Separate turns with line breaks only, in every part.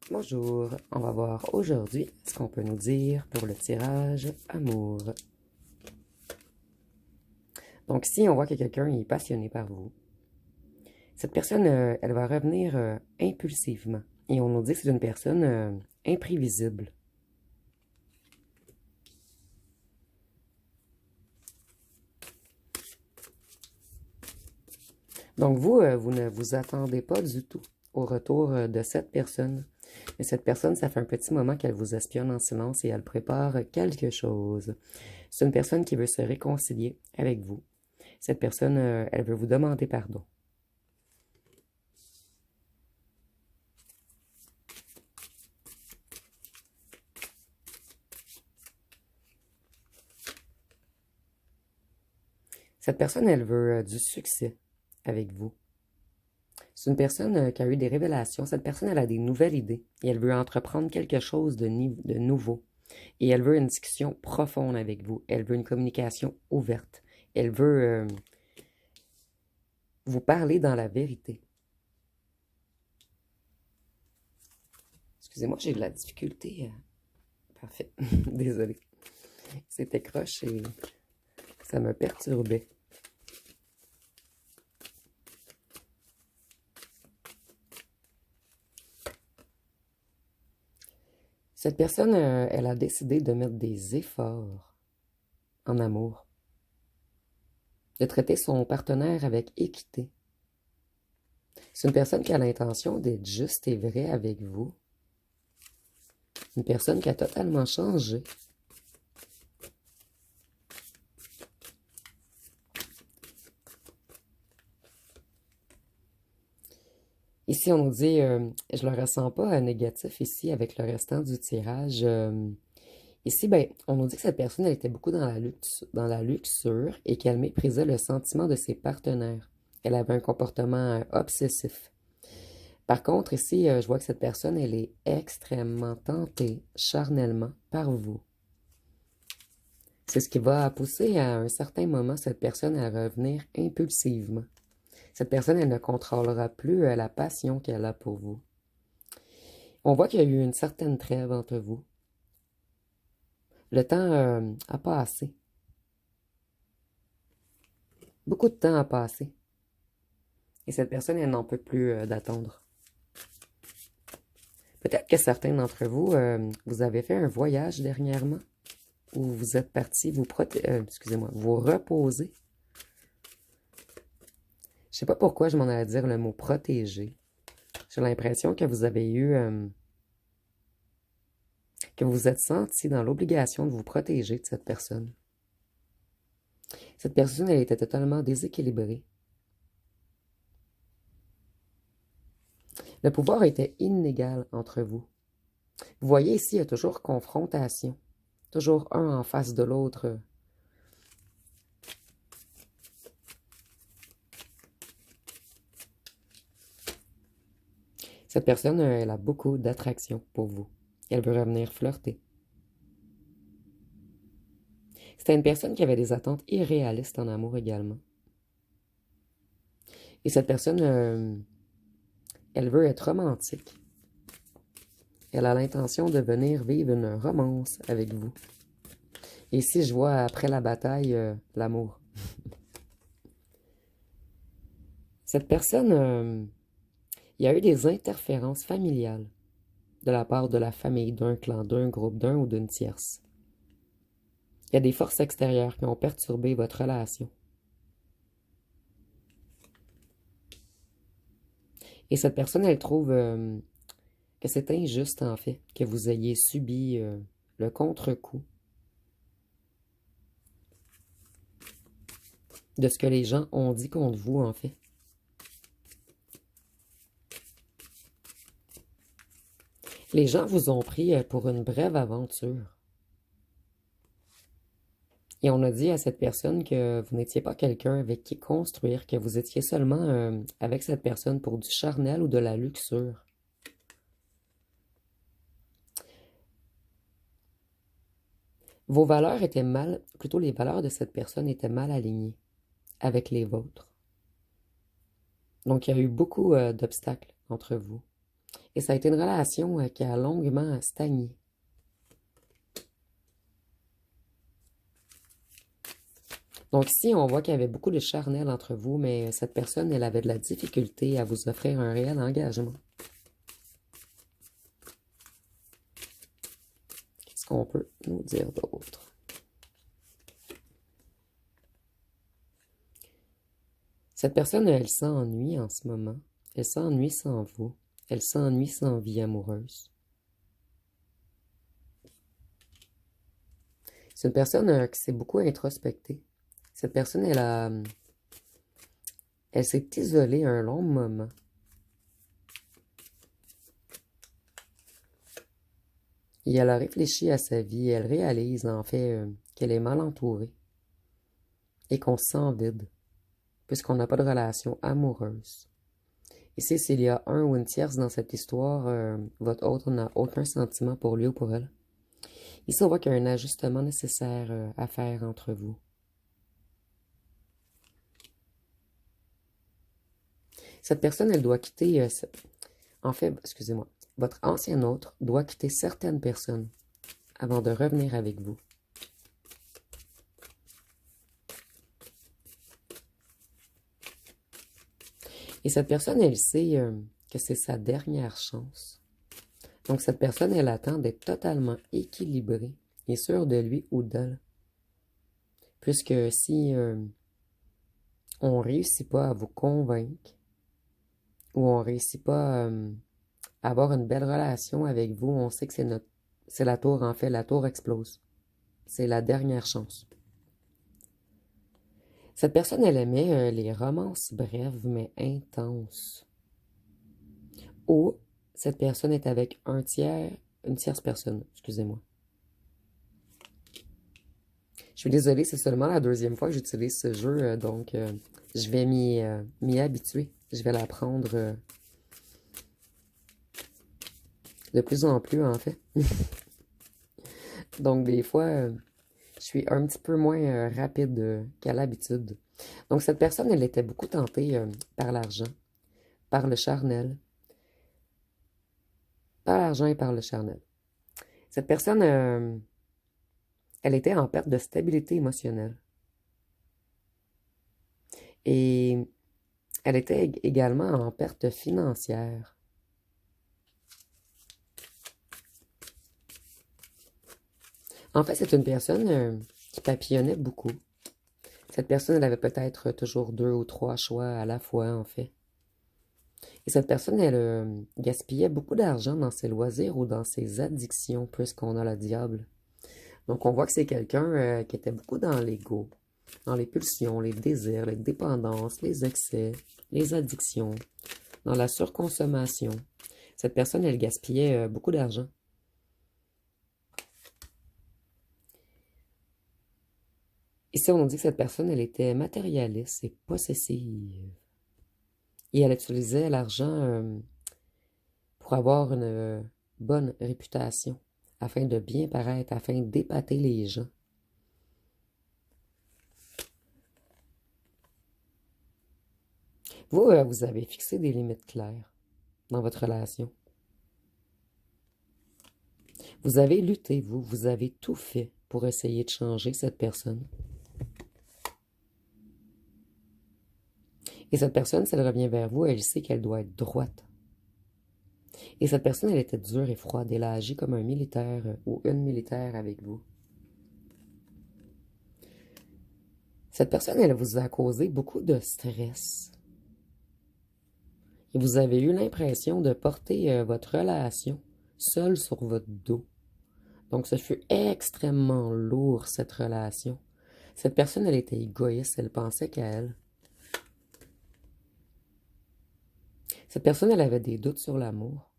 Bonjour, on va voir aujourd'hui ce qu'on peut nous dire pour le tirage amour. Donc si on voit que quelqu'un est passionné par vous, cette personne, elle va revenir impulsivement. Et on nous dit que c'est une personne imprévisible. Donc vous, vous ne vous attendez pas du tout au retour de cette personne. Mais cette personne, ça fait un petit moment qu'elle vous espionne en silence et elle prépare quelque chose. C'est une personne qui veut se réconcilier avec vous. Cette personne, elle veut vous demander pardon. Cette personne, elle veut du succès avec vous. C'est une personne qui a eu des révélations. Cette personne, elle a des nouvelles idées et elle veut entreprendre quelque chose de nouveau. Et elle veut une discussion profonde avec vous. Elle veut une communication ouverte. Elle veut vous parler dans la vérité. Excusez-moi, j'ai de la difficulté. Parfait. Désolée. C'était croche et ça me perturbait. Cette personne, elle a décidé de mettre des efforts en amour, de traiter son partenaire avec équité. C'est une personne qui a l'intention d'être juste et vraie avec vous. Une personne qui a totalement changé. Ici, on nous dit, je le ressens pas négatif ici avec le restant du tirage. Ici, ben, on nous dit que cette personne, elle était beaucoup dans la luxure et qu'elle méprisait le sentiment de ses partenaires. Elle avait un comportement obsessif. Par contre, ici, je vois que cette personne, elle est extrêmement tentée charnellement par vous. C'est ce qui va pousser à un certain moment cette personne à revenir impulsivement. Cette personne, elle ne contrôlera plus la passion qu'elle a pour vous. On voit qu'il y a eu une certaine trêve entre vous. Le temps a passé. Beaucoup de temps a passé. Et cette personne, elle n'en peut plus d'attendre. Peut-être que certains d'entre vous, vous avez fait un voyage dernièrement où vous êtes parti vous reposer. Je sais pas pourquoi je m'en allais dire le mot protéger. J'ai l'impression que vous avez que vous vous êtes senti dans l'obligation de vous protéger de cette personne. Cette personne, elle était totalement déséquilibrée. Le pouvoir était inégal entre vous. Vous voyez ici, il y a toujours confrontation. Toujours un en face de l'autre. Cette personne, elle a beaucoup d'attraction pour vous. Elle veut revenir flirter. C'était une personne qui avait des attentes irréalistes en amour également. Et cette personne, elle veut être romantique. Elle a l'intention de venir vivre une romance avec vous. Et ici, je vois après la bataille, l'amour. Cette personne, il y a eu des interférences familiales de la part de la famille, d'un clan, d'un groupe, d'un ou d'une tierce. Il y a des forces extérieures qui ont perturbé votre relation. Et cette personne, elle trouve que c'est injuste, en fait, que vous ayez subi le contre-coup de ce que les gens ont dit contre vous, en fait. Les gens vous ont pris pour une brève aventure. Et on a dit à cette personne que vous n'étiez pas quelqu'un avec qui construire, que vous étiez seulement avec cette personne pour du charnel ou de la luxure. Vos valeurs étaient plutôt les valeurs de cette personne étaient mal alignées avec les vôtres. Donc il y a eu beaucoup d'obstacles entre vous. Et ça a été une relation qui a longuement stagné. Donc ici, on voit qu'il y avait beaucoup de charnel entre vous, mais cette personne, elle avait de la difficulté à vous offrir un réel engagement. Qu'est-ce qu'on peut nous dire d'autre? Cette personne, elle s'ennuie en ce moment. Elle s'ennuie sans vous. Elle s'ennuie sans vie amoureuse. C'est une personne qui s'est beaucoup introspectée. Cette personne, elle s'est isolée un long moment. Et elle a réfléchi à sa vie. Elle réalise en fait qu'elle est mal entourée et qu'on se sent vide, puisqu'on n'a pas de relation amoureuse. Ici, s'il y a un ou une tierce dans cette histoire, votre autre n'a aucun sentiment pour lui ou pour elle. Ici, on voit qu'il y a un ajustement nécessaire à faire entre vous. Cette personne, elle doit quitter... en fait, excusez-moi, votre ancien autre doit quitter certaines personnes avant de revenir avec vous. Et cette personne, elle sait que c'est sa dernière chance. Donc, cette personne, elle attend d'être totalement équilibrée et sûre de lui ou d'elle. Puisque si on ne réussit pas à vous convaincre ou on ne réussit pas à avoir une belle relation avec vous, on sait que c'est la tour, en fait, la tour explose. C'est la dernière chance. Cette personne, elle aimait les romances brèves mais intenses. Ou cette personne est avec une tierce personne, excusez-moi. Je suis désolée, c'est seulement la deuxième fois que j'utilise ce jeu, donc je vais m'y habituer. Je vais l'apprendre de plus en plus, en fait. Donc, des fois, je suis un petit peu moins rapide qu'à l'habitude. Donc, cette personne, elle était beaucoup tentée par l'argent, par le charnel, par l'argent et par le charnel. Cette personne, elle était en perte de stabilité émotionnelle. Et elle était également en perte financière. En fait, c'est une personne qui papillonnait beaucoup. Cette personne, elle avait peut-être toujours 2 ou 3 choix à la fois, en fait. Et cette personne, elle gaspillait beaucoup d'argent dans ses loisirs ou dans ses addictions, puisqu'on a le diable. Donc, on voit que c'est quelqu'un qui était beaucoup dans l'ego, dans les pulsions, les désirs, les dépendances, les excès, les addictions, dans la surconsommation. Cette personne, elle gaspillait beaucoup d'argent. Ici, on nous dit que cette personne, elle était matérialiste et possessive. Et elle utilisait l'argent pour avoir une bonne réputation, afin de bien paraître, afin d'épater les gens. Vous, vous avez fixé des limites claires dans votre relation. Vous avez lutté, vous avez tout fait pour essayer de changer cette personne. Et cette personne, si elle revient vers vous, elle sait qu'elle doit être droite. Et cette personne, elle était dure et froide. Elle a agi comme un militaire ou une militaire avec vous. Cette personne, elle vous a causé beaucoup de stress. Et vous avez eu l'impression de porter votre relation seule sur votre dos. Donc, ce fut extrêmement lourd, cette relation. Cette personne, elle était égoïste, elle pensait qu'à elle. Cette personne, elle avait des doutes sur l'amour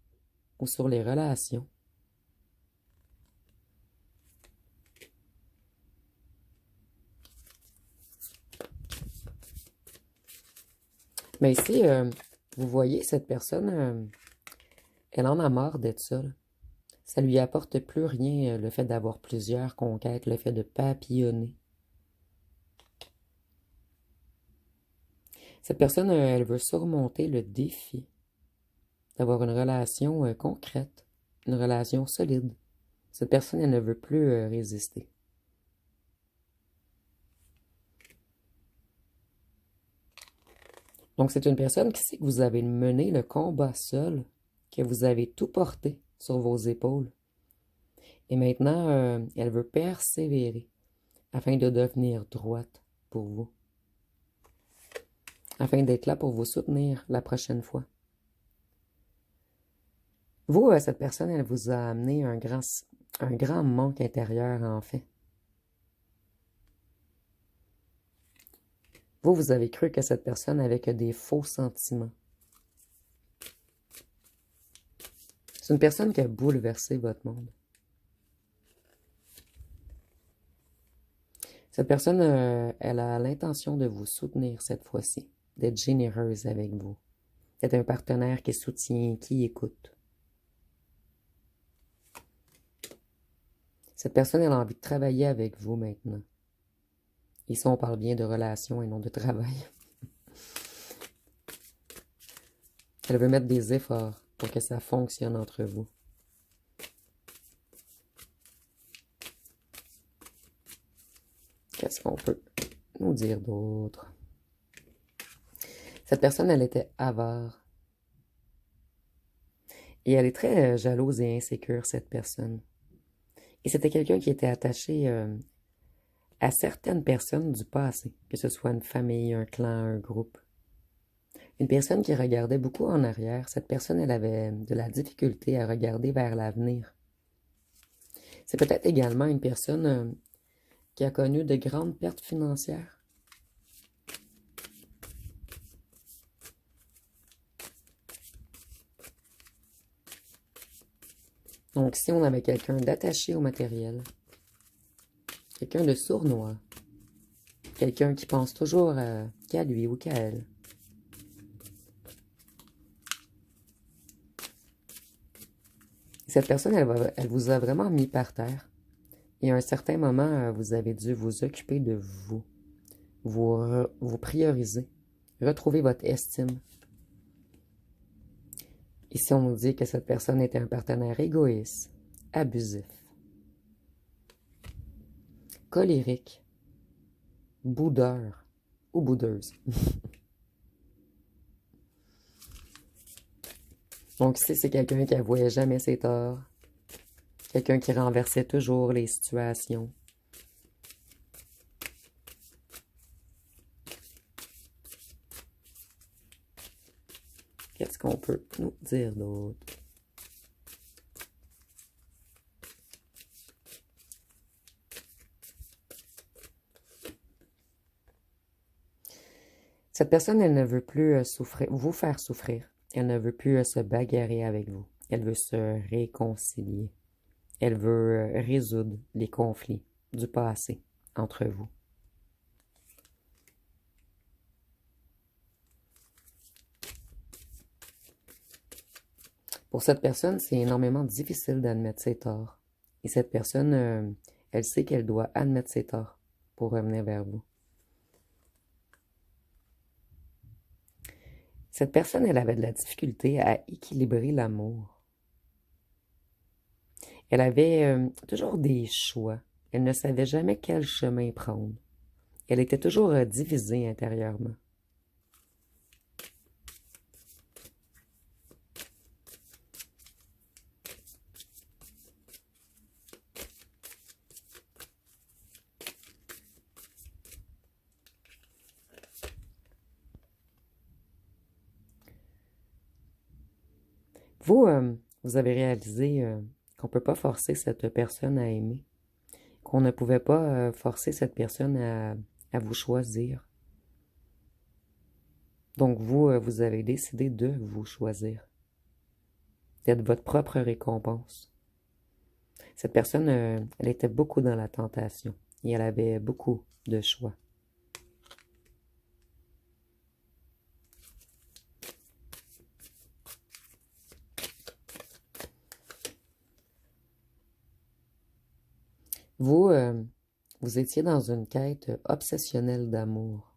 ou sur les relations. Mais ici, vous voyez, cette personne, elle en a marre d'être seule. Ça lui apporte plus rien, le fait d'avoir plusieurs conquêtes, le fait de papillonner. Cette personne, elle veut surmonter le défi d'avoir une relation concrète, une relation solide. Cette personne, elle ne veut plus résister. Donc, c'est une personne qui sait que vous avez mené le combat seul, que vous avez tout porté sur vos épaules. Et maintenant, elle veut persévérer afin de devenir droite pour vous, afin d'être là pour vous soutenir la prochaine fois. Vous, cette personne, elle vous a amené un grand manque intérieur, en fait. Vous avez cru que cette personne avait que des faux sentiments. C'est une personne qui a bouleversé votre monde. Cette personne, elle a l'intention de vous soutenir cette fois-ci, d'être généreuse avec vous, d'être un partenaire qui soutient, qui écoute. Cette personne, elle a envie de travailler avec vous maintenant. Ici, on parle bien de relation et non de travail. Elle veut mettre des efforts pour que ça fonctionne entre vous. Qu'est-ce qu'on peut nous dire d'autre? Cette personne, elle était avare. Et elle est très jalouse et insécure, cette personne. Et c'était quelqu'un qui était attaché à certaines personnes du passé, que ce soit une famille, un clan, un groupe. Une personne qui regardait beaucoup en arrière, cette personne, elle avait de la difficulté à regarder vers l'avenir. C'est peut-être également une personne qui a connu de grandes pertes financières. Donc, si on avait quelqu'un d'attaché au matériel, quelqu'un de sournois, quelqu'un qui pense toujours qu'à lui ou qu'à elle, cette personne, elle vous a vraiment mis par terre. Et à un certain moment, vous avez dû vous occuper de vous, vous prioriser, retrouver votre estime. Ici, on nous dit que cette personne était un partenaire égoïste, abusif, colérique, boudeur ou boudeuse. Donc ici, c'est quelqu'un qui avouait jamais ses torts, quelqu'un qui renversait toujours les situations. Qu'est-ce qu'on peut nous dire d'autre? Cette personne, elle ne veut plus vous faire souffrir. Elle ne veut plus se bagarrer avec vous. Elle veut se réconcilier. Elle veut résoudre les conflits du passé entre vous. Pour cette personne, c'est énormément difficile d'admettre ses torts. Et cette personne, elle sait qu'elle doit admettre ses torts pour revenir vers vous. Cette personne, elle avait de la difficulté à équilibrer l'amour. Elle avait toujours des choix. Elle ne savait jamais quel chemin prendre. Elle était toujours divisée intérieurement. Vous, vous avez réalisé qu'on ne peut pas forcer cette personne à aimer, qu'on ne pouvait pas forcer cette personne à vous choisir. Donc vous, vous avez décidé de vous choisir, d'être votre propre récompense. Cette personne, elle était beaucoup dans la tentation et elle avait beaucoup de choix. Vous, vous étiez dans une quête obsessionnelle d'amour.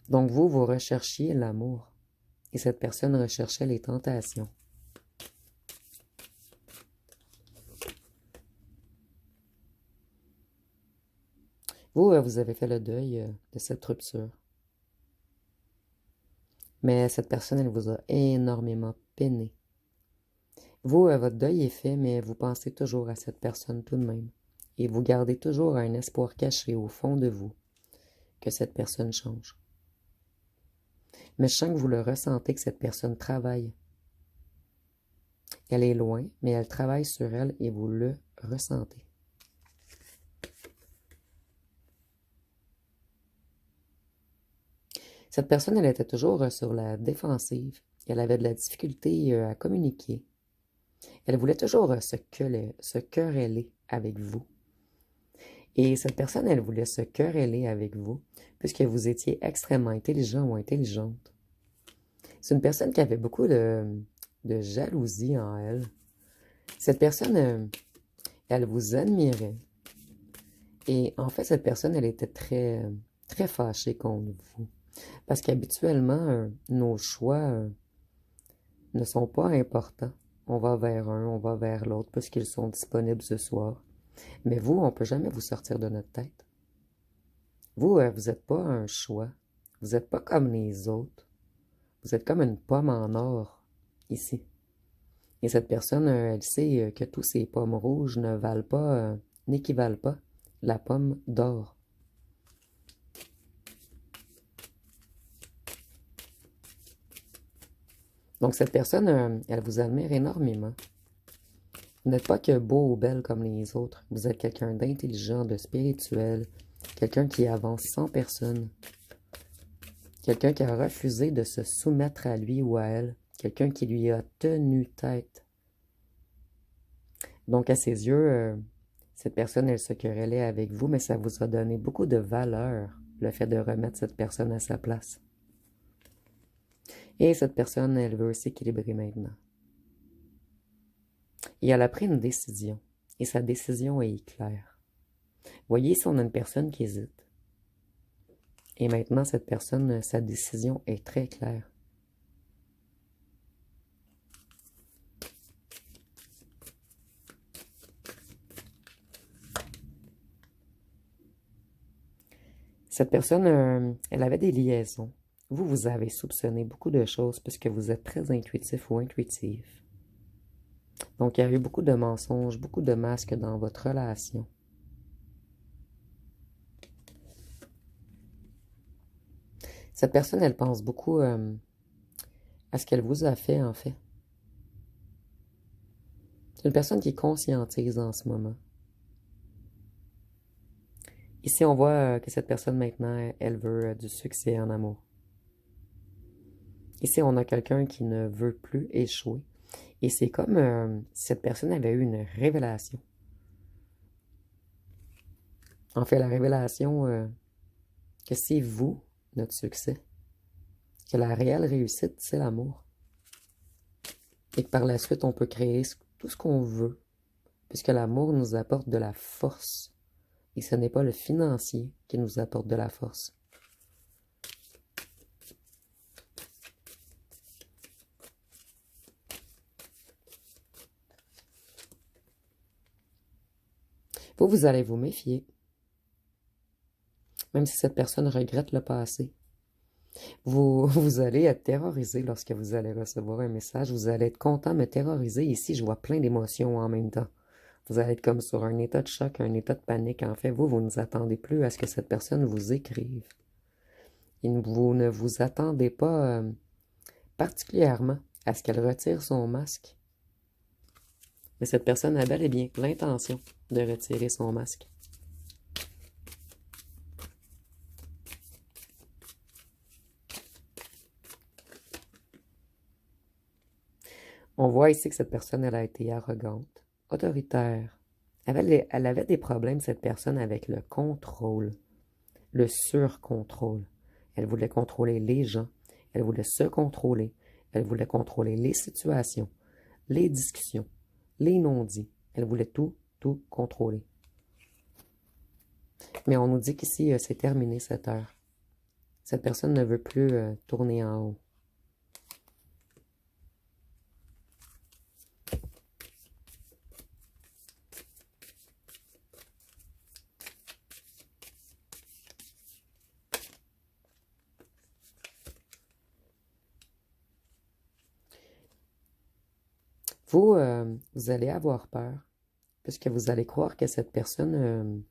Donc vous, vous recherchiez l'amour. et cette personne recherchait les tentations. Vous, vous avez fait le deuil de cette rupture. Mais cette personne, elle vous a énormément peiné. Vous, votre deuil est fait, mais vous pensez toujours à cette personne tout de même. Et vous gardez toujours un espoir caché au fond de vous que cette personne change. Mais je sens que vous le ressentez, que cette personne travaille. Elle est loin, mais elle travaille sur elle et vous le ressentez. Cette personne, elle était toujours sur la défensive. Elle avait de la difficulté à communiquer. Elle voulait toujours se quereller avec vous. Et cette personne, elle voulait se quereller avec vous, puisque vous étiez extrêmement intelligent ou intelligente. C'est une personne qui avait beaucoup de jalousie en elle. Cette personne, elle vous admirait. Et en fait, cette personne, elle était très fâchée contre vous. Parce qu'habituellement, nos choix ne sont pas importants. On va vers un, on va vers l'autre, puisqu'ils sont disponibles ce soir. Mais vous, on ne peut jamais vous sortir de notre tête. Vous, vous n'êtes pas un choix. Vous n'êtes pas comme les autres. Vous êtes comme une pomme en or, ici. Et cette personne, elle sait que tous ces pommes rouges ne valent pas, n'équivalent pas la pomme d'or. Donc cette personne, elle vous admire énormément. Vous n'êtes pas que beau ou belle comme les autres. Vous êtes quelqu'un d'intelligent, de spirituel, quelqu'un qui avance sans personne, quelqu'un qui a refusé de se soumettre à lui ou à elle, quelqu'un qui lui a tenu tête. Donc à ses yeux, cette personne, elle se querellait avec vous, mais ça vous a donné beaucoup de valeur, le fait de remettre cette personne à sa place. Et cette personne, elle veut s'équilibrer maintenant. Et elle a pris une décision. Et sa décision est claire. Voyez, si on a une personne qui hésite. Et maintenant, cette personne, sa décision est très claire. Cette personne, elle avait des liaisons. Vous, vous avez soupçonné beaucoup de choses puisque vous êtes très intuitif ou intuitive. Donc, il y a eu beaucoup de mensonges, beaucoup de masques dans votre relation. Cette personne, elle pense beaucoup à ce qu'elle vous a fait, en fait. C'est une personne qui conscientise en ce moment. Ici, on voit que cette personne, maintenant, elle veut du succès en amour. Ici, on a quelqu'un qui ne veut plus échouer. Et c'est comme si cette personne avait eu une révélation. En fait, la révélation que c'est vous, notre succès. Que la réelle réussite, c'est l'amour. Et que par la suite, on peut créer tout ce qu'on veut. Puisque l'amour nous apporte de la force. Et ce n'est pas le financier qui nous apporte de la force. Vous allez vous méfier. Même si cette personne regrette le passé. Vous allez être terrorisé lorsque vous allez recevoir un message. Vous allez être content, mais terrorisé. Ici, je vois plein d'émotions en même temps. Vous allez être comme sur un état de choc, un état de panique. En fait, vous ne vous attendez plus à ce que cette personne vous écrive. Et vous ne vous attendez pas particulièrement à ce qu'elle retire son masque. Mais cette personne a bel et bien l'intention de retirer son masque. On voit ici que cette personne, elle a été arrogante, autoritaire. Elle avait des problèmes, cette personne, avec le contrôle, le surcontrôle. Elle voulait contrôler les gens, elle voulait se contrôler, elle voulait contrôler les situations, les discussions, les non-dits. Elle voulait tout contrôler. Mais on nous dit qu'ici, c'est terminé cette heure. Cette personne ne veut plus tourner en haut. vous allez avoir peur, puisque vous allez croire que cette personne,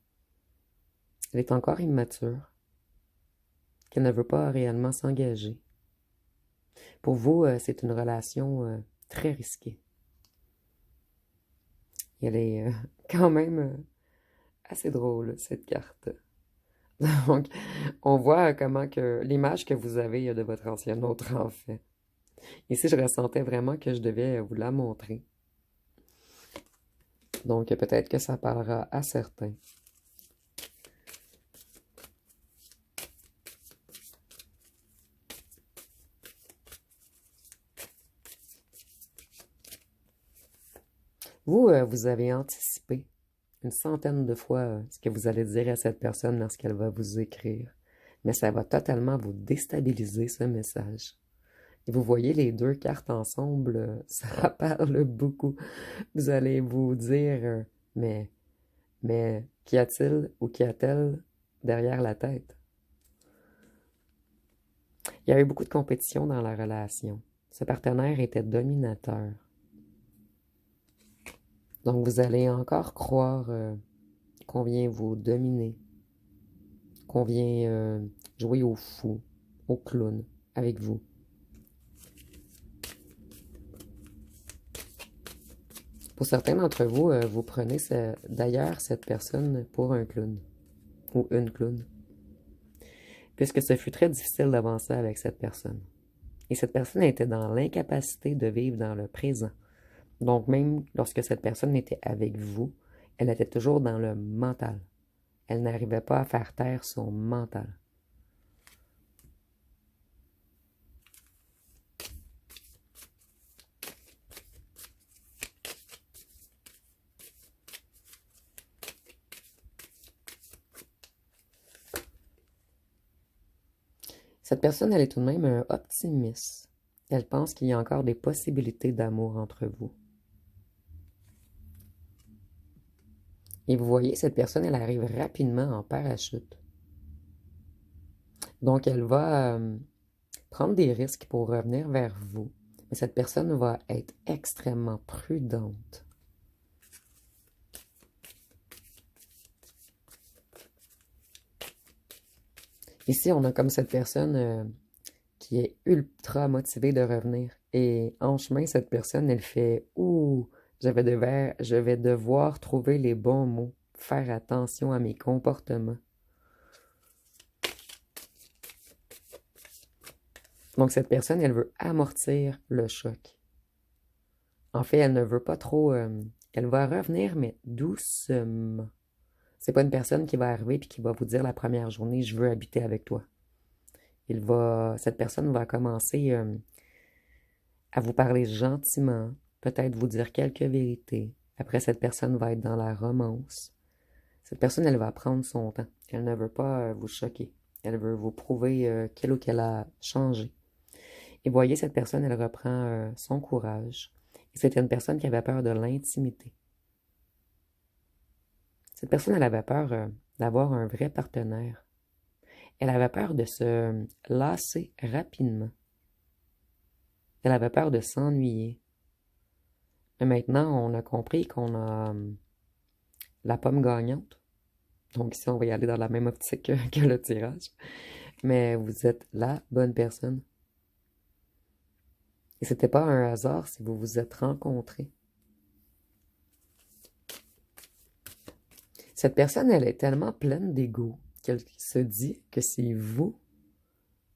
elle est encore immature, qu'elle ne veut pas réellement s'engager. Pour vous, c'est une relation très risquée. Elle est quand même assez drôle, cette carte. Donc, on voit comment que l'image que vous avez de votre ancien autre en fait. Ici, je ressentais vraiment que je devais vous la montrer. Donc, peut-être que ça parlera à certains. Vous, vous avez anticipé une centaine de fois ce que vous allez dire à cette personne lorsqu'elle va vous écrire. Mais ça va totalement vous déstabiliser ce message. Et vous voyez les deux cartes ensemble, ça parle beaucoup. Vous allez vous dire, mais qu'y a-t-il ou qu'y a-t-elle derrière la tête? Il y a eu beaucoup de compétition dans la relation. Ce partenaire était dominateur. Donc vous allez encore croire qu'on vient vous dominer, qu'on vient jouer au fou, au clown avec vous. Pour certains d'entre vous, vous prenez d'ailleurs cette personne pour un clown ou une clown, puisque ce fut très difficile d'avancer avec cette personne. Et cette personne était dans l'incapacité de vivre dans le présent. Donc même lorsque cette personne était avec vous, elle était toujours dans le mental. Elle n'arrivait pas à faire taire son mental. Cette personne, elle est tout de même un optimiste. Elle pense qu'il y a encore des possibilités d'amour entre vous. Et vous voyez, cette personne, elle arrive rapidement en parachute. Donc, elle va prendre des risques pour revenir vers vous. Mais cette personne va être extrêmement prudente. Ici, on a comme cette personne qui est ultra motivée de revenir. Et en chemin, cette personne, elle fait ouh, je vais devoir trouver les bons mots, faire attention à mes comportements. Donc, cette personne, elle veut amortir le choc. En fait, elle ne veut pas trop. Elle va revenir, mais doucement. C'est pas une personne qui va arriver et qui va vous dire la première journée, je veux habiter avec toi. Cette personne va commencer à vous parler gentiment, peut-être vous dire quelques vérités. Après, cette personne va être dans la romance. Cette personne, elle va prendre son temps. Elle ne veut pas vous choquer. Elle veut vous prouver qu'elle ou qu'elle a changé. Et voyez, cette personne, elle reprend son courage. Et c'était une personne qui avait peur de l'intimité. Cette personne, elle avait peur d'avoir un vrai partenaire. Elle avait peur de se lasser rapidement. Elle avait peur de s'ennuyer. Mais maintenant, on a compris qu'on a la pomme gagnante. Donc ici, on va y aller dans la même optique que le tirage. Mais vous êtes la bonne personne. Et c'était pas un hasard si vous vous êtes rencontrés. Cette personne, elle est tellement pleine d'ego qu'elle se dit que c'est vous,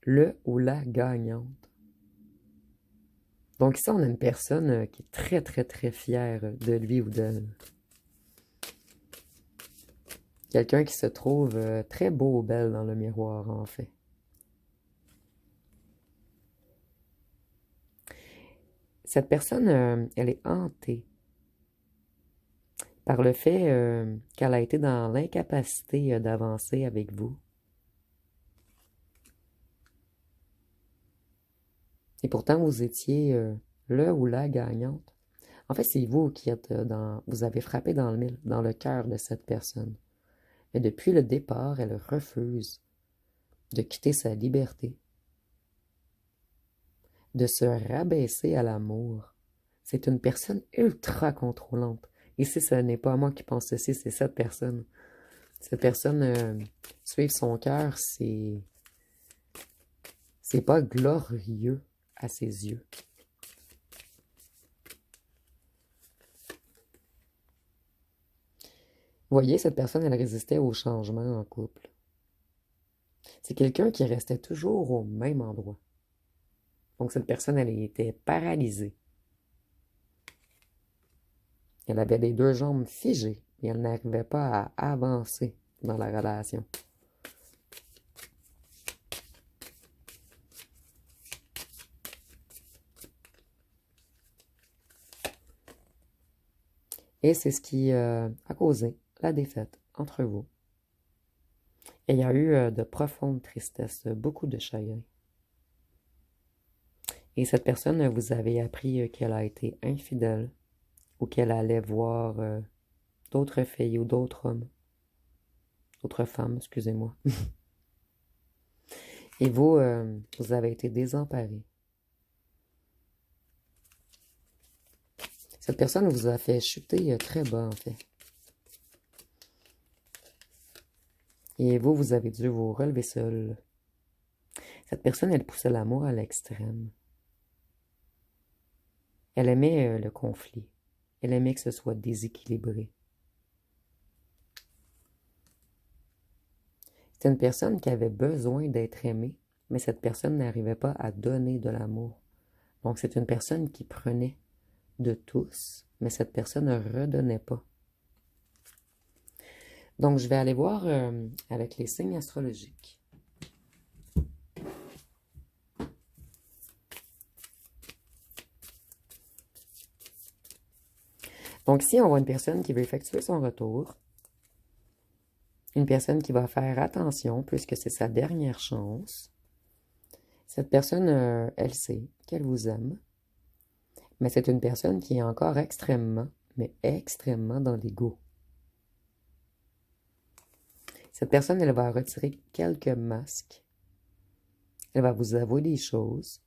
le ou la gagnante. Donc ici, on a une personne qui est très, très, très fière de lui ou d'elle. Quelqu'un qui se trouve très beau ou belle dans le miroir, en fait. Cette personne, elle est hantée par le fait qu'elle a été dans l'incapacité d'avancer avec vous. Et pourtant, vous étiez le ou la gagnante. En fait, c'est vous qui êtes vous avez frappé dans le mille, dans le cœur de cette personne. Et depuis le départ, elle refuse de quitter sa liberté, de se rabaisser à l'amour. C'est une personne ultra contrôlante. Et si ce n'est pas moi qui pense ceci, c'est cette personne. Cette personne, suivre son cœur, c'est pas glorieux à ses yeux. Vous voyez, cette personne, elle résistait au changement en couple. C'est quelqu'un qui restait toujours au même endroit. Donc cette personne, elle était paralysée. Elle avait les deux jambes figées et elle n'arrivait pas à avancer dans la relation. Et c'est ce qui a causé la défaite entre vous. Et il y a eu de profondes tristesses, beaucoup de chagrin. Et cette personne, vous avez appris qu'elle a été infidèle ou qu'elle allait voir d'autres filles ou d'autres hommes, d'autres femmes, excusez-moi. Et vous, vous avez été désemparé. Cette personne vous a fait chuter très bas, en fait. Et vous, vous avez dû vous relever seul. Cette personne, elle poussait l'amour à l'extrême. Elle aimait le conflit. Elle aimait que ce soit déséquilibré. C'était une personne qui avait besoin d'être aimée, mais cette personne n'arrivait pas à donner de l'amour. Donc, c'est une personne qui prenait de tous, mais cette personne ne redonnait pas. Donc, je vais aller voir avec les signes astrologiques. Donc, ici, on voit une personne qui veut effectuer son retour. Une personne qui va faire attention puisque c'est sa dernière chance. Cette personne, elle sait qu'elle vous aime. Mais c'est une personne qui est encore extrêmement, mais extrêmement dans l'ego. Cette personne, elle va retirer quelques masques. Elle va vous avouer des choses.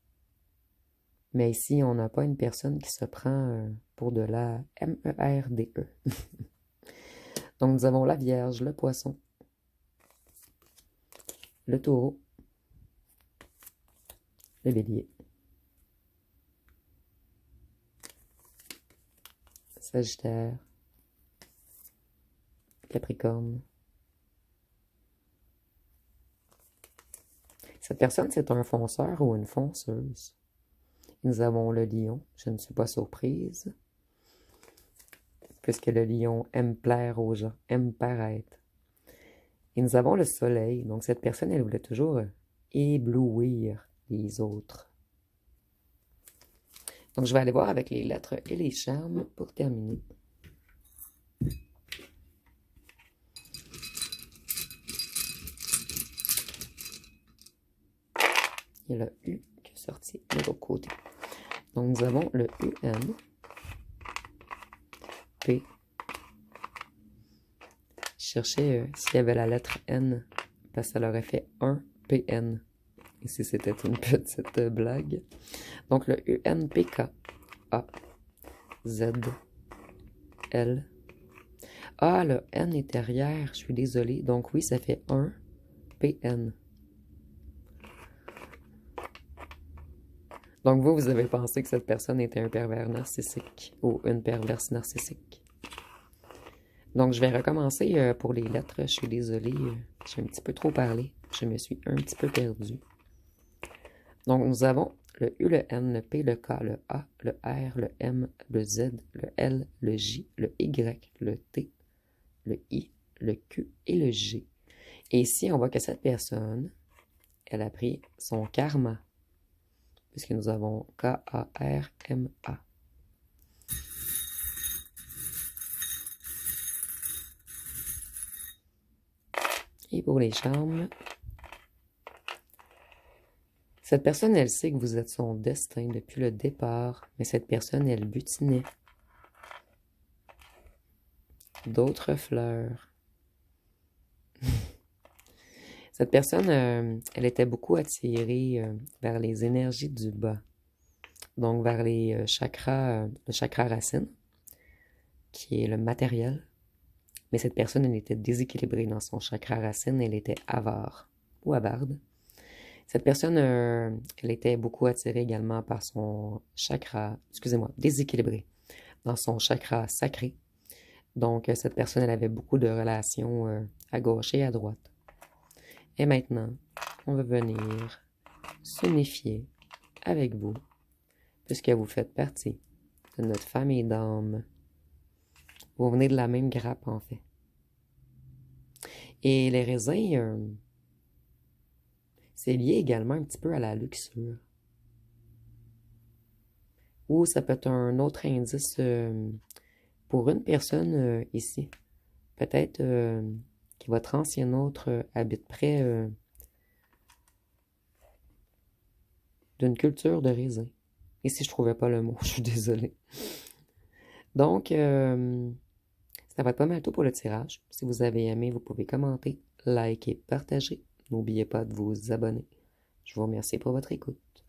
Mais ici, on n'a pas une personne qui se prend pour de la MERDE. Donc, nous avons la Vierge, le Poisson, le Taureau, le Bélier, Sagittaire, Capricorne. Cette personne, c'est un fonceur ou une fonceuse. Nous avons le Lion, je ne suis pas surprise, puisque le Lion aime plaire aux gens, aime paraître. Et nous avons le Soleil, donc cette personne, elle voulait toujours éblouir les autres. Donc je vais aller voir avec les lettres et les charmes pour terminer. Il y a le U qui est sorti de l'autre côté. Donc nous avons le UN, P. Je cherchais s'il y avait la lettre N, parce que ça leur aurait fait 1 PN. Et si c'était une petite blague. Donc le UNPK, A, Z, L. Ah, le N est derrière, je suis désolée. Donc oui, ça fait 1 PN. Donc vous avez pensé que cette personne était un pervers narcissique ou une perverse narcissique. Donc je vais recommencer pour les lettres. Je suis désolée, j'ai un petit peu trop parlé. Je me suis un petit peu perdue. Donc nous avons le U, le N, le P, le K, le A, le R, le M, le Z, le L, le J, le Y, le T, le I, le Q et le G. Et ici, on voit que cette personne, elle a pris son karma, puisque nous avons K-A-R-M-A. Et pour les charmes, cette personne, elle sait que vous êtes son destin depuis le départ, mais cette personne, elle butinait d'autres fleurs. Cette personne, elle était beaucoup attirée vers les énergies du bas. donc vers les chakras, le chakra racine, qui est le matériel. Mais cette personne, elle était déséquilibrée dans son chakra racine, elle était avare ou avarde. Cette personne, elle était beaucoup attirée également par son chakra, excusez-moi, déséquilibrée dans son chakra sacré. Donc, cette personne, elle avait beaucoup de relations à gauche et à droite. Et maintenant, on va venir s'unifier avec vous, puisque vous faites partie de notre famille d'âmes. Vous venez de la même grappe, en fait. Et les raisins, c'est lié également un petit peu à la luxure. Ou ça peut être un autre indice pour une personne ici. Peut-être que votre ancien autre habite près d'une culture de raisin. Et si je trouvais pas le mot, je suis désolée. Donc, ça va être pas mal tout pour le tirage. Si vous avez aimé, vous pouvez commenter, liker, partager. N'oubliez pas de vous abonner. Je vous remercie pour votre écoute.